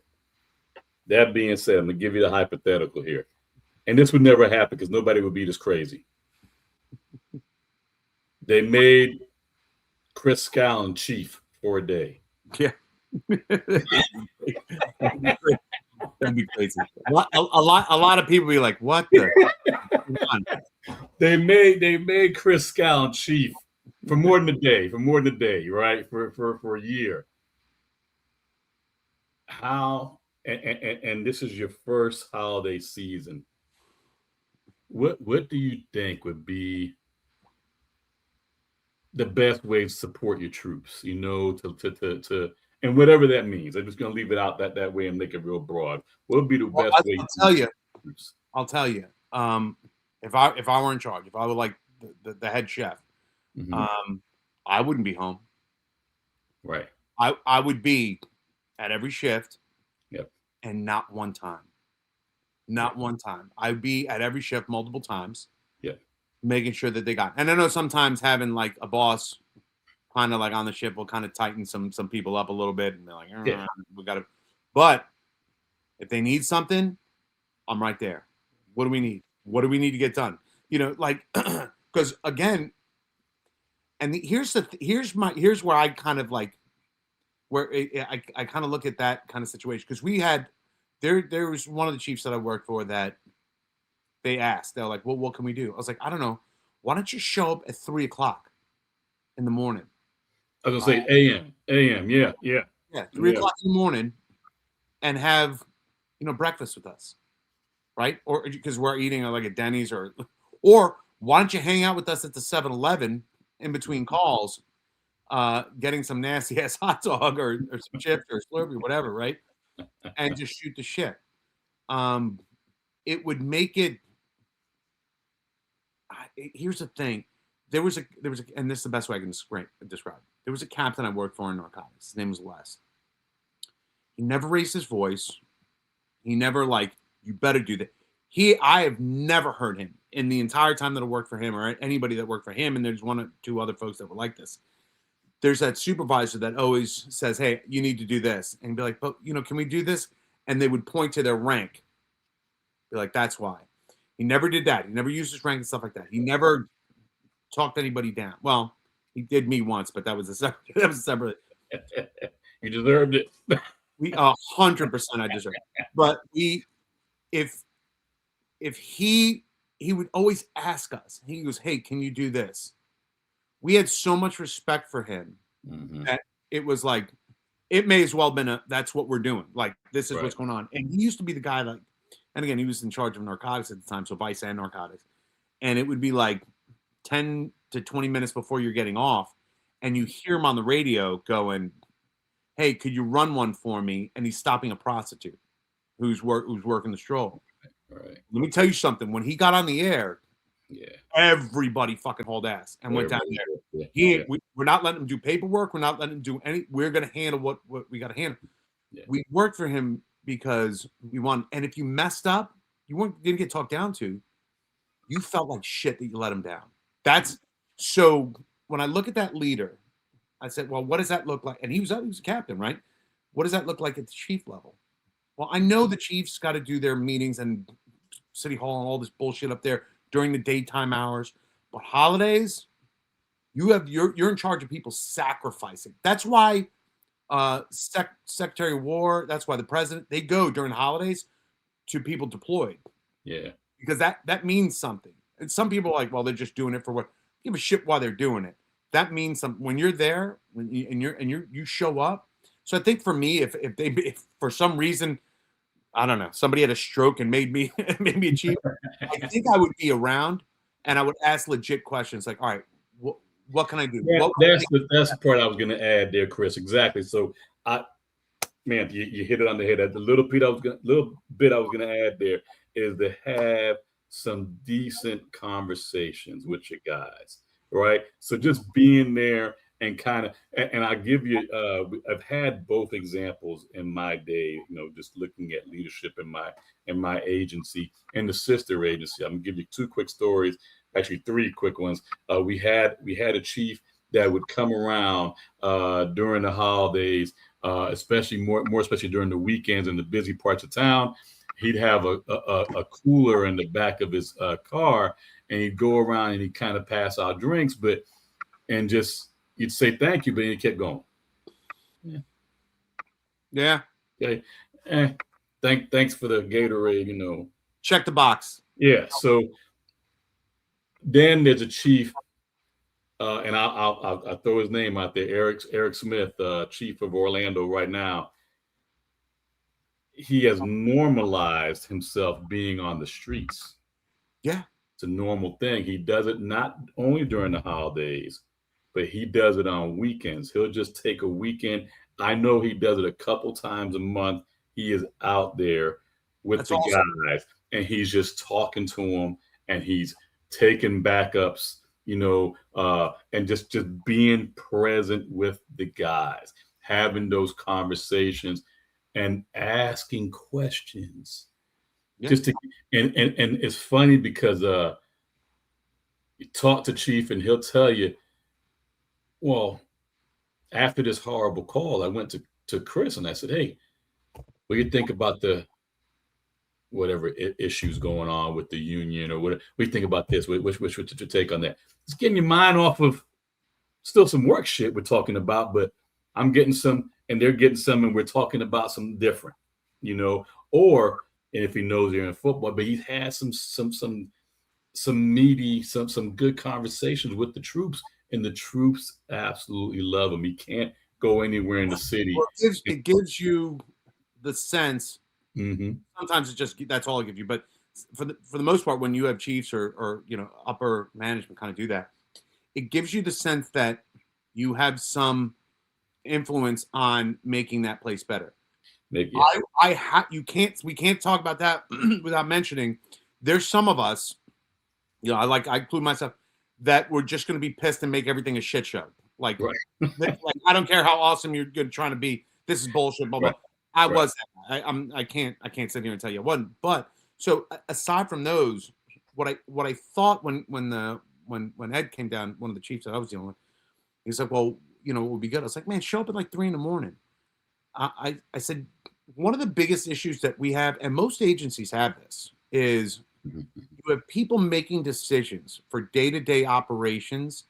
I'm gonna give you the hypothetical here. And this would never happen because nobody would be this crazy. They made Chris Scallon chief for a day. Yeah. That'd be crazy. A lot of people be like, what the? They made Chris Scallon chief for more than a day, right? For a year. How and this is your first holiday season. What do you think would be the best way to support your troops? To and whatever that means. I'm just gonna leave it out that way and make it real broad. What would be the best way? I'll tell you. If I were in charge, if I were like the head chef, I wouldn't be home. Right. I would be at every shift. Yep. And not one time. Not one time. I'd be at every shift multiple times. Yep. Making sure that they got. And I know sometimes having like a boss kind of like on the ship will kind of tighten some people up a little bit and they're like, we got to. But if they need something, I'm right there. What do we need? What do we need to get done? Like, because again, and here's where I kind of like, I kind of look at that kind of situation because we had, there was one of the chiefs that I worked for that they asked, they're like, well, what can we do? I was like, I don't know. Why don't you show up at 3:00 in the morning? I was gonna say AM. Yeah. 3:00 in the morning and have, breakfast with us. Right? Or because we're eating like at Denny's or why don't you hang out with us at the 7-Eleven in between calls, getting some nasty ass hot dog or some chips or Slurpee, whatever, right? And just shoot the shit. It would make it. Here's the thing. There was a, and this is the best way I can describe. There was a captain I worked for in narcotics. His name was Les. He never raised his voice. He never like, you better do that. I have never heard him in the entire time that I worked for him or anybody that worked for him. And there's one or two other folks that were like this. There's that supervisor that always says, hey, you need to do this. And be like, but, can we do this? And they would point to their rank. Be like, that's why. He never did that. He never used his rank and stuff like that. He never talked anybody down. Well, he did me once, but that was a separate. You deserved it. We 100% I deserved it. But if he would always ask us, he goes, hey, can you do this? We had so much respect for him that it was like, it may as well have been that's what we're doing. Like, this is what's going on. And he used to be the guy that, and again, he was in charge of narcotics at the time, so vice and narcotics. And it would be like 10 to 20 minutes before you're getting off, and you hear him on the radio going, hey, could you run one for me? And he's stopping a prostitute who's working the stroll. Right. Let me tell you something. When he got on the air, everybody fucking hauled ass and went down there. We're not letting him do paperwork. We're not letting him do any. We're going to handle what we got to handle. Yeah. We worked for him because we won. And if you messed up, didn't get talked down to. You felt like shit that you let him down. That's so. When I look at that leader, I said, well, what does that look like? And he was a captain, right? What does that look like at the chief level? Well, I know the chiefs got to do their meetings and city hall and all this bullshit up there during the daytime hours, but holidays, you're in charge of people sacrificing. That's why Secretary of War. That's why the president, they go during holidays to people deployed. Yeah. Because that means something. And some people are like, well, they're just doing it for what? Give a shit why they're doing it. That means something. When you're there, you show up. So I think for me, if for some reason, I don't know, somebody had a stroke and made me a chief, I think I would be around and I would ask legit questions like, all right, what can I do? Yeah, What that's the part I was going to add there, Chris. Exactly. So I, man, you hit it on the head. The little bit I was gonna add there is to have some decent conversations with your guys, right? So just being there and kind of, and I give you, I've had both examples in my day. Just looking at leadership in my agency and the sister agency. I'm gonna give you two quick stories, actually three quick ones. We had a chief that would come around during the holidays, especially more especially during the weekends and the busy parts of town. He'd have a cooler in the back of his car, and he'd go around and he'd kind of pass out drinks, and just you'd say thank you, but he kept going. Yeah. Yeah. Okay. Thanks for the Gatorade. Check the box. Yeah. So then there's a chief, and I'll throw his name out there, Eric Smith, chief of Orlando right now. He has normalized himself being on the streets. Yeah. It's a normal thing. He does it not only during the holidays, but he does it on weekends. He'll just take a weekend. I know he does it a couple times a month. He is out there with That's the awesome. guys, and he's just talking to them, and he's taking backups, and just being present with the guys, having those conversations and asking questions. Yeah. Just to and it's funny because you talk to Chief and he'll tell you, well, after this horrible call, I went to Chris and I said, hey, what do you think about the whatever issues going on with the union or what do you think about this? What's your take on that? It's getting your mind off of still some work shit we're talking about, but I'm getting some and they're getting some and we're talking about some different, or and if he knows they're in football, but he's had some meaty, some good conversations with the troops, and the troops absolutely love him. He can't go anywhere in the city. Well, it gives you the sense. Mm-hmm. Sometimes it's just that's all I give you, but for the most part, when you have chiefs or upper management kind of do that, it gives you the sense that you have some influence on making that place better. Yeah. We can't talk about that without mentioning there's some of us, I include myself, that we're just going to be pissed and make everything a shit show. Like, right. like I don't care how awesome you're trying to be. This is bullshit. Blah blah. Right. I was. I can't sit here and tell you I wasn't. But so aside from those, what I thought when Ed came down, one of the chiefs that I was dealing with, he's like, well, it would be good. I was like, man, show up at like 3 a.m. I said, one of the biggest issues that we have, and most agencies have this, is you have people making decisions for day-to-day operations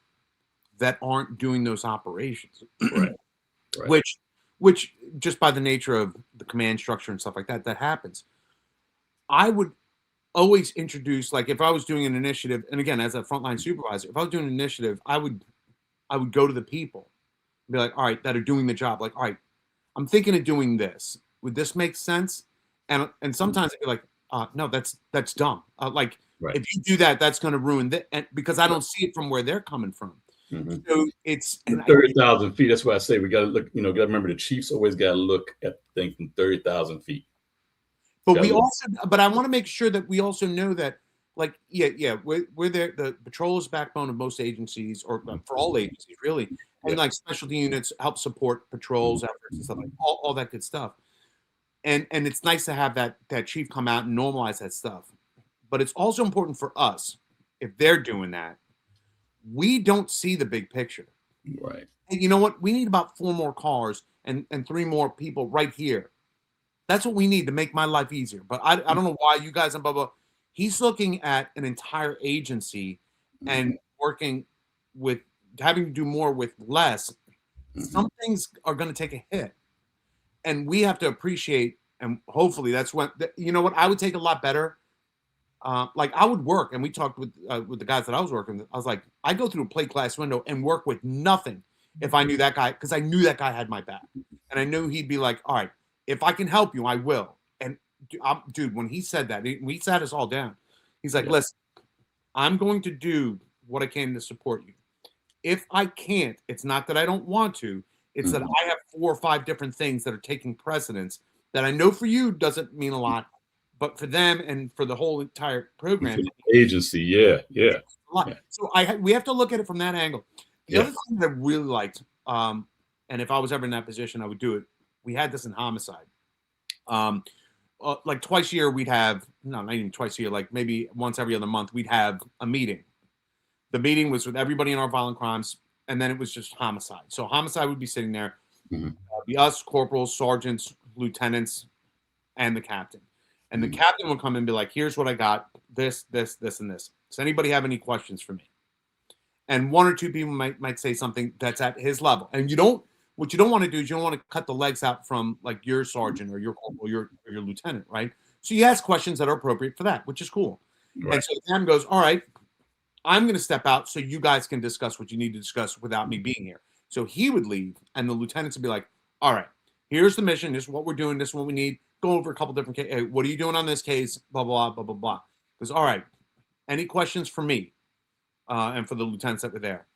that aren't doing those operations. Right. Right. Which just by the nature of the command structure and stuff like that happens. I would always introduce, like if I was doing an initiative, and again, as a frontline supervisor, if I was doing an initiative, I would go to the people and be like, all right, that are doing the job. Like, all right, I'm thinking of doing this. Would this make sense? And sometimes I'd be like, no, that's dumb. Like, right. if you do that, that's going to ruin that. And because I don't see it from where they're coming from. Mm-hmm. So it's 30,000 feet. That's why I say we got to look. Got to remember the Chiefs always got to look at things from 30,000 feet. But but I want to make sure that we also know that, like, we're there. The patrol is backbone of most agencies, or for all agencies, really. And like specialty units help support patrols efforts and stuff like all that good stuff. And it's nice to have that chief come out and normalize that stuff. But it's also important for us, if they're doing that, we don't see the big picture. Right. And you know what? We need about 4 more cars and 3 more people right here. That's what we need to make my life easier. But I don't know why you guys and Bubba, he's looking at an entire agency and working with having to do more with less. some things are going to take a hit, and we have to appreciate. And hopefully, that's when you know what I would take a lot better. Like I would work, and we talked with the guys that I was working with. I was like, I go through a plate glass window and work with nothing if I knew that guy, because I knew that guy had my back, and I knew he'd be like, all right, if I can help you, I will. And dude, when he said that, we sat us all down. He's like, listen, I'm going to do what I can to support you. If I can't, it's not that I don't want to. It's that I have 4 or 5 different things that are taking precedence that I know for you doesn't mean a lot, but for them and for the whole entire program, agency, yeah. So we have to look at it from that angle. The other thing that I really liked, and if I was ever in that position, I would do it. We had this in homicide. Like twice a year, we'd have not even twice a year, like maybe once every other month, we'd have a meeting. The meeting was with everybody in our violent crimes, and then it was just homicide. So homicide would be sitting there, be us, corporals, sergeants, lieutenants, and the captain. And the captain would come and be like, here's what I got, this, this, this, and this. Does anybody have any questions for me? And 1 or 2 people might say something that's at his level. And what you don't want to do is you don't want to cut the legs out from like your sergeant or your corporal or your lieutenant, right? So you ask questions that are appropriate for that, which is cool. Right. And so the captain goes, all right, I'm going to step out so you guys can discuss what you need to discuss without me being here. So he would leave, and the lieutenants would be like, all right, here's the mission. This is what we're doing. This is what we need. Go over a couple different cases. Hey, what are you doing on this case? Blah, blah, blah, blah, blah. Because, all right, any questions for me and for the lieutenants that were there?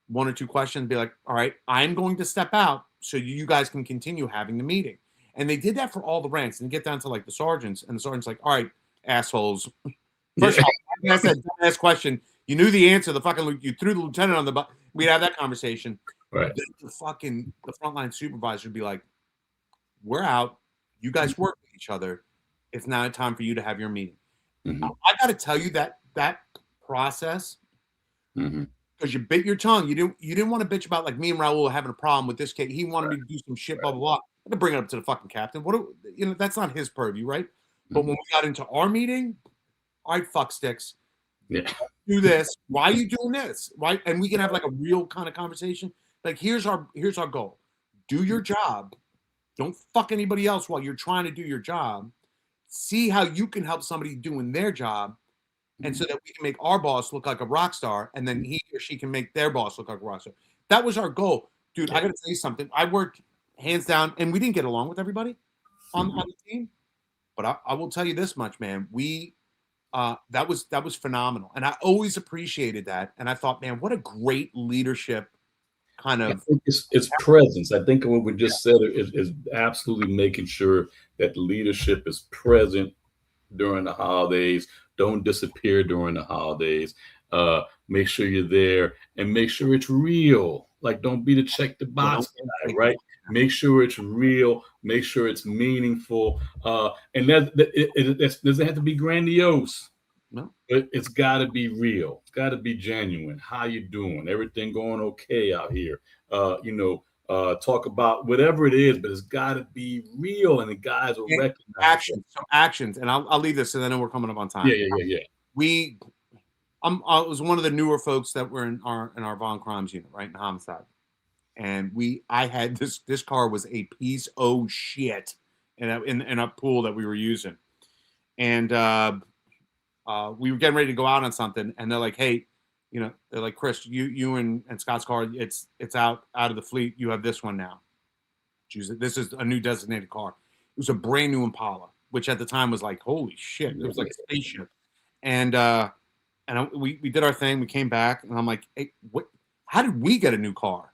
1 or 2 questions, be like, all right, I'm going to step out so you guys can continue having the meeting. And they did that for all the ranks. And get down to like the sergeants, and the sergeant's like, all right, assholes. First of all, I asked that dumbass question. You knew the answer. You threw the lieutenant on the butt. We'd have that conversation. Right. The frontline supervisor would be like, we're out. You guys work with each other. It's now time for you to have your meeting. I got to tell you that process, because you bit your tongue. You didn't want to bitch about like me and Raul having a problem with this case. He wanted me to do some shit, blah, blah, blah. I had to bring it up to the fucking captain. That's not his purview, right? But when we got into our meeting, all right, fuck sticks. Yeah. Do this. Why are you doing this? Right? And we can have like a real kind of conversation. Like, here's our goal. Do your job. Don't fuck anybody else while you're trying to do your job. See how you can help somebody doing their job, and so that we can make our boss look like a rock star, and then he or she can make their boss look like a rock star. That was our goal. Dude, I got to tell you something. I worked hands down, and we didn't get along with everybody on the team. But I will tell you this much, man. That was phenomenal. And I always appreciated that. And I thought, man, what a great leadership kind of. I think it's presence. I think what we just said is absolutely making sure that leadership is present during the holidays. Don't disappear during the holidays. Make sure you're there and make sure it's real. Like, don't be the check the box guy, right? Make sure it's real. Make sure it's meaningful. And that doesn't have to be grandiose. No. It's got to be real. It's got to be genuine. How you doing? Everything going okay out here? Talk about whatever it is, but it's got to be real, and the guys will recognize actions. And I'll leave this, and then we're coming up on time. Yeah. I was one of the newer folks that were in our violent crimes unit, right, in homicide, and I had this car was a piece of shit in a pool that we were using, and we were getting ready to go out on something, and they're like, hey, they're like, Chris, you and Scott's car, it's out of the fleet. You have this one now. This is a new designated car. It was a brand new Impala, which at the time was like, holy shit. It was like a spaceship. And we did our thing. We came back, and I'm like, hey, how did we get a new car?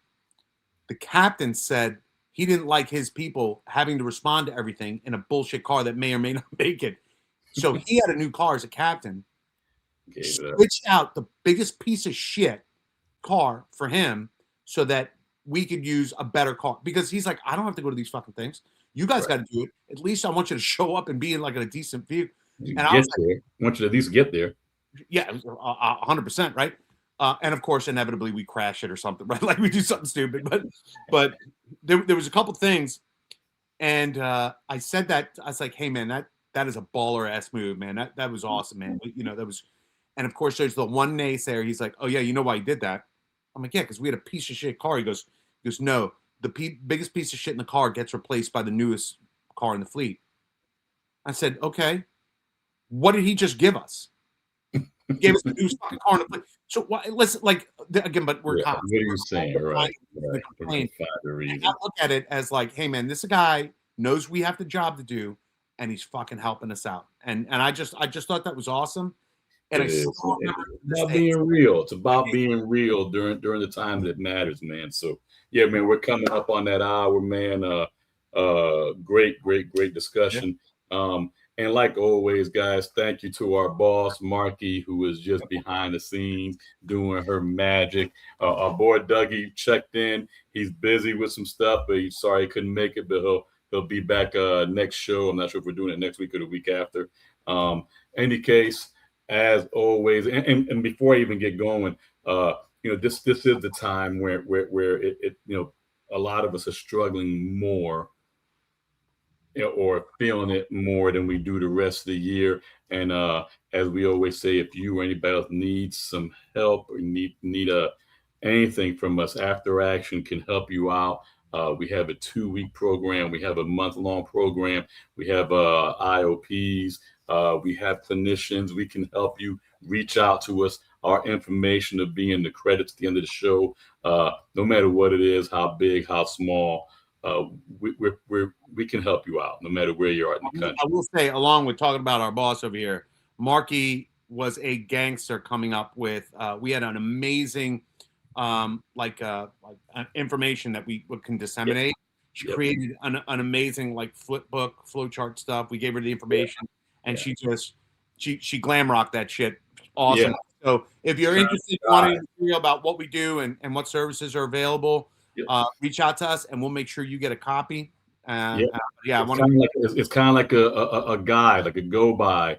The captain said he didn't like his people having to respond to everything in a bullshit car that may or may not make it. So he had a new car as a captain. Switched out the biggest piece of shit car for him so that we could use a better car, because he's like, I don't have to go to these fucking things. You guys got to do it. At least I want you to show up and be in like a decent vehicle. And I was like, I want you to at least get there. Yeah, 100%, right? And of course, inevitably we crash it or something, right? Like we do something stupid. But there was a couple things, and I said that I was like, hey man, that is a baller ass move, man. That was awesome, man. That was. And of course, there's the one naysayer. He's like, oh, yeah, you know why he did that? I'm like, yeah, because we had a piece of shit car. He goes, no, the biggest piece of shit in the car gets replaced by the newest car in the fleet. I said, okay, what did he just give us? He gave us the newest fucking car in the fleet. So listen, like again, but we're cops. What are you saying? Right. Right. We're gonna find a And reason. I look at it as like, hey man, this guy knows we have the job to do, and he's fucking helping us out. And I just thought that was awesome. And It is. It's about being real. It's about being real during the time that matters, man. So yeah, man, we're coming up on that hour, man. Great discussion. And like always, guys, thank you to our boss, Marky, who is just behind the scenes doing her magic. Our boy Dougie checked in. He's busy with some stuff, but he's sorry he couldn't make it, but he'll be back next show. I'm not sure if we're doing it next week or the week after. Any case, as always, and before I even get going, this is the time where it a lot of us are struggling more, or feeling it more than we do the rest of the year. And as we always say, if you or anybody else needs some help or need anything from us, After Action can help you out. We have a 2-week program. We have a month-long program. We have IOPs. We have clinicians. We can help you. Reach out to us. Our information will be in the credits at the end of the show. No matter what it is, how big, how small, we can help you out no matter where you are in the country. I will say, along with talking about our boss over here, Marky was a gangster coming up with. We had an amazing, information that we can disseminate. Yep. She created an amazing flip book, flowchart stuff. We gave her the information, and she glam rocked that shit. Awesome. Yeah. So if you're interested in wanting to hear about what we do and what services are available, reach out to us and we'll make sure you get a copy. It's kind of like a guide, like a go by.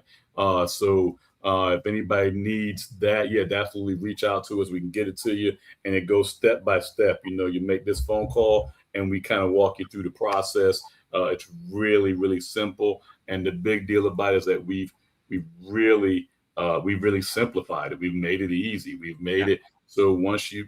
So if anybody needs that, definitely reach out to us. We can get it to you, and it goes step by step. You make this phone call, and we kind of walk you through the process. It's really, really simple, and the big deal about it is that we've really simplified it. We've made it easy. We've made it so once you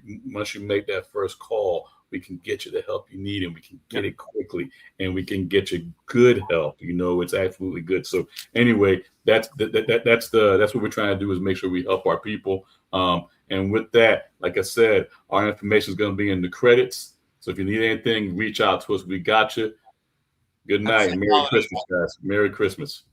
make that first call, we can get you the help you need, and we can get it quickly, and we can get you good help. It's absolutely good. So anyway, that's what we're trying to do, is make sure we help our people. And with that, like I said, our information is going to be in the credits. So if you need anything, reach out to us. We got you. Good night. Merry Christmas, guys. Merry Christmas.